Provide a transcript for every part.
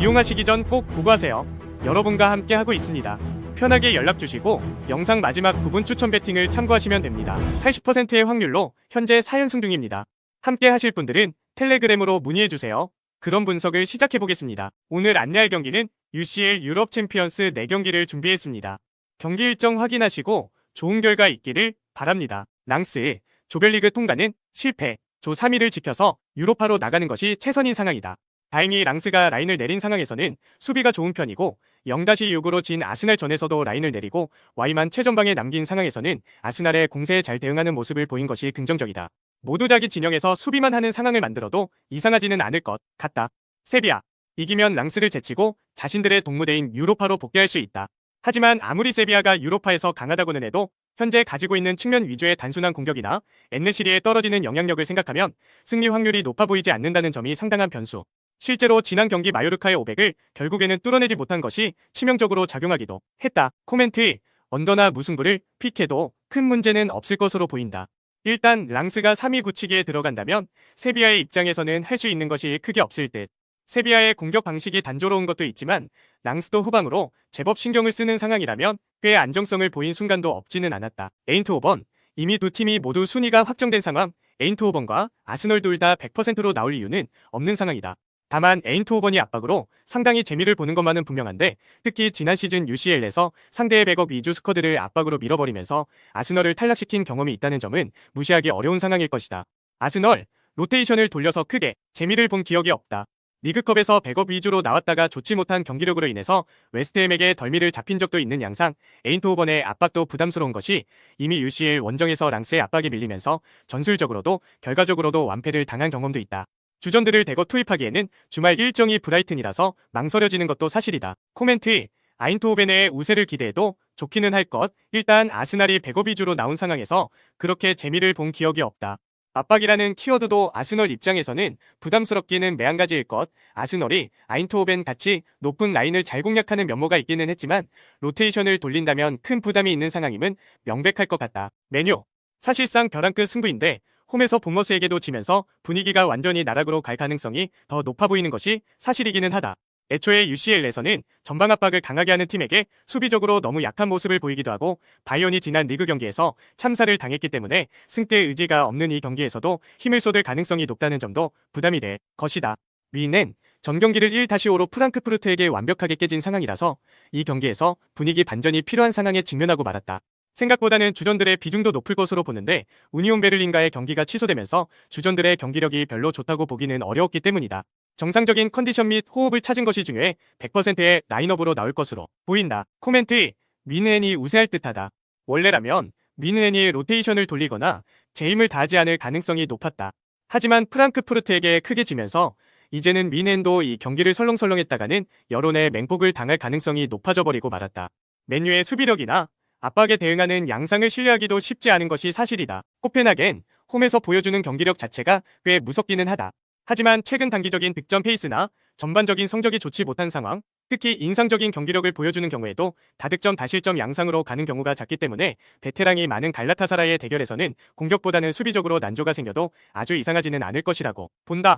이용하시기 전 꼭 보고하세요. 여러분과 함께 하고 있습니다. 편하게 연락주시고 영상 마지막 부분 추천 배팅을 참고하시면 됩니다. 80%의 확률로 현재 4연승 중입니다. 함께 하실 분들은 텔레그램으로 문의해주세요. 그럼 분석을 시작해보겠습니다. 오늘 안내할 경기는 UCL 유럽 챔피언스 4경기를 준비했습니다. 경기 일정 확인하시고 좋은 결과 있기를 바랍니다. 랑스의 조별리그 통과는 실패, 조 3위를 지켜서 유로파로 나가는 것이 최선인 상황이다. 다행히 랑스가 라인을 내린 상황에서는 수비가 좋은 편이고 0-6으로 진 아스날전에서도 라인을 내리고 Y만 최전방에 남긴 상황에서는 아스날의 공세에 잘 대응하는 모습을 보인 것이 긍정적이다. 모두 자기 진영에서 수비만 하는 상황을 만들어도 이상하지는 않을 것 같다. 세비야, 이기면 랑스를 제치고 자신들의 동무대인 유로파로 복귀할 수 있다. 하지만 아무리 세비야가 유로파에서 강하다고는 해도 현재 가지고 있는 측면 위주의 단순한 공격이나 엔네시리에 떨어지는 영향력을 생각하면 승리 확률이 높아 보이지 않는다는 점이 상당한 변수. 실제로 지난 경기 마요르카의 500을 결국에는 뚫어내지 못한 것이 치명적으로 작용하기도 했다. 코멘트, 언더나 무승부를 픽해도 큰 문제는 없을 것으로 보인다. 일단 랑스가 3위 굳히기에 들어간다면 세비야의 입장에서는 할 수 있는 것이 크게 없을 듯. 세비야의 공격 방식이 단조로운 것도 있지만 랑스도 후방으로 제법 신경을 쓰는 상황이라면 꽤 안정성을 보인 순간도 없지는 않았다. 에인트호번, 이미 두 팀이 모두 순위가 확정된 상황, 에인트호번과 아스널 둘 다 100%로 나올 이유는 없는 상황이다. 다만 에인트호번이 압박으로 상당히 재미를 보는 것만은 분명한데 특히 지난 시즌 UCL에서 상대의 백업 위주 스쿼드를 압박으로 밀어버리면서 아스널을 탈락시킨 경험이 있다는 점은 무시하기 어려운 상황일 것이다. 아스널, 로테이션을 돌려서 크게 재미를 본 기억이 없다. 리그컵에서 백업 위주로 나왔다가 좋지 못한 경기력으로 인해서 웨스트햄에게 덜미를 잡힌 적도 있는 양상, 에인트호번의 압박도 부담스러운 것이 이미 UCL 원정에서 랑스의 압박에 밀리면서 전술적으로도 결과적으로도 완패를 당한 경험도 있다. 주전들을 대거 투입하기에는 주말 일정이 브라이튼이라서 망설여지는 것도 사실이다. 코멘트, 아인트호벤의 우세를 기대해도 좋기는 할 것. 일단 아스날이 백업 위주로 나온 상황에서 그렇게 재미를 본 기억이 없다. 압박이라는 키워드도 아스널 입장에서는 부담스럽기는 매한가지일 것. 아스널이 아인트호벤 같이 높은 라인을 잘 공략하는 면모가 있기는 했지만 로테이션을 돌린다면 큰 부담이 있는 상황임은 명백할 것 같다. 메뉴, 사실상 벼랑 끝 승부인데 홈에서 본머스에게도 지면서 분위기가 완전히 나락으로 갈 가능성이 더 높아 보이는 것이 사실이기는 하다. 애초에 UCL에서는 전방 압박을 강하게 하는 팀에게 수비적으로 너무 약한 모습을 보이기도 하고 바이온이 지난 리그 경기에서 참사를 당했기 때문에 승대 의지가 없는 이 경기에서도 힘을 쏟을 가능성이 높다는 점도 부담이 될 것이다. 위는 전 경기를 1-5로 프랑크푸르트에게 완벽하게 깨진 상황이라서 이 경기에서 분위기 반전이 필요한 상황에 직면하고 말았다. 생각보다는 주전들의 비중도 높을 것으로 보는데 우니온 베를린과의 경기가 취소되면서 주전들의 경기력이 별로 좋다고 보기는 어려웠기 때문이다. 정상적인 컨디션 및 호흡을 찾은 것이 중요해 100%의 라인업으로 나올 것으로 보인다. 코멘트, 미느엔이 우세할 듯하다. 원래라면 미느엔이 로테이션을 돌리거나 제 힘을 다하지 않을 가능성이 높았다. 하지만 프랑크푸르트에게 크게 지면서 이제는 미느엔도 이 경기를 설렁설렁했다가는 여론의 맹폭을 당할 가능성이 높아져 버리고 말았다. 맨유의 수비력이나 압박에 대응하는 양상을 신뢰하기도 쉽지 않은 것이 사실이다. 코펜하겐, 홈에서 보여주는 경기력 자체가 꽤 무섭기는 하다. 하지만 최근 단기적인 득점 페이스나 전반적인 성적이 좋지 못한 상황, 특히 인상적인 경기력을 보여주는 경우에도 다득점 다실점 양상으로 가는 경우가 작기 때문에 베테랑이 많은 갈라타사라이의 대결에서는 공격보다는 수비적으로 난조가 생겨도 아주 이상하지는 않을 것이라고 본다.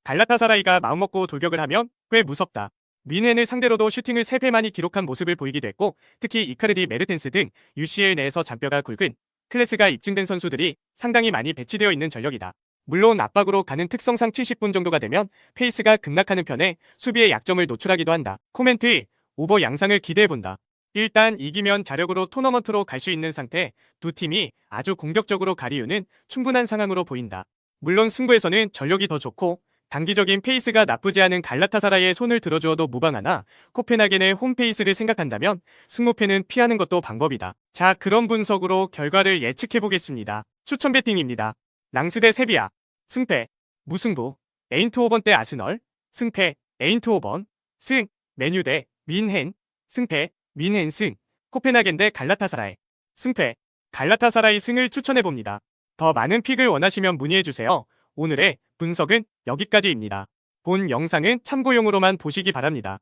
갈라타사라이가 마음먹고 돌격을 하면 꽤 무섭다. 미넨을 상대로도 슈팅을 3배 많이 기록한 모습을 보이기도 했고 특히 이카르디, 메르텐스 등 UCL 내에서 잔뼈가 굵은 클래스가 입증된 선수들이 상당히 많이 배치되어 있는 전력이다. 물론 압박으로 가는 특성상 70분 정도가 되면 페이스가 급락하는 편에 수비의 약점을 노출하기도 한다. 코멘트, 오버 양상을 기대해본다. 일단 이기면 자력으로 토너먼트로 갈 수 있는 상태, 두 팀이 아주 공격적으로 갈 이유는 충분한 상황으로 보인다. 물론 승부에서는 전력이 더 좋고 단기적인 페이스가 나쁘지 않은 갈라타사라이의 손을 들어주어도 무방하나 코펜하겐의 홈페이스를 생각한다면 승무패는 피하는 것도 방법이다. 자, 그런 분석으로 결과를 예측해보겠습니다. 추천 배팅입니다. 랑스 대 세비야, 승패, 무승부, 에인트호번 대 아스널, 승패, 에인트호번, 승, 메뉴 대 민헨, 승패, 민헨 승, 코펜하겐 대 갈라타사라이, 승패, 갈라타사라이 승을 추천해봅니다. 더 많은 픽을 원하시면 문의해주세요. 오늘의 분석은 여기까지입니다. 본 영상은 참고용으로만 보시기 바랍니다.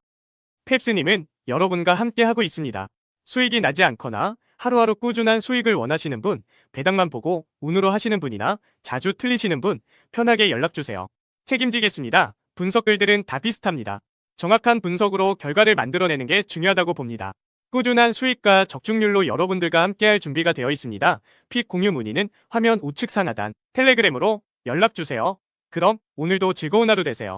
펩스님은 여러분과 함께하고 있습니다. 수익이 나지 않거나 하루하루 꾸준한 수익을 원하시는 분, 배당만 보고 운으로 하시는 분이나 자주 틀리시는 분, 편하게 연락주세요. 책임지겠습니다. 분석글들은 다 비슷합니다. 정확한 분석으로 결과를 만들어내는 게 중요하다고 봅니다. 꾸준한 수익과 적중률로 여러분들과 함께할 준비가 되어 있습니다. 픽 공유 문의는 화면 우측 상하단 텔레그램으로 연락주세요. 그럼 오늘도 즐거운 하루 되세요.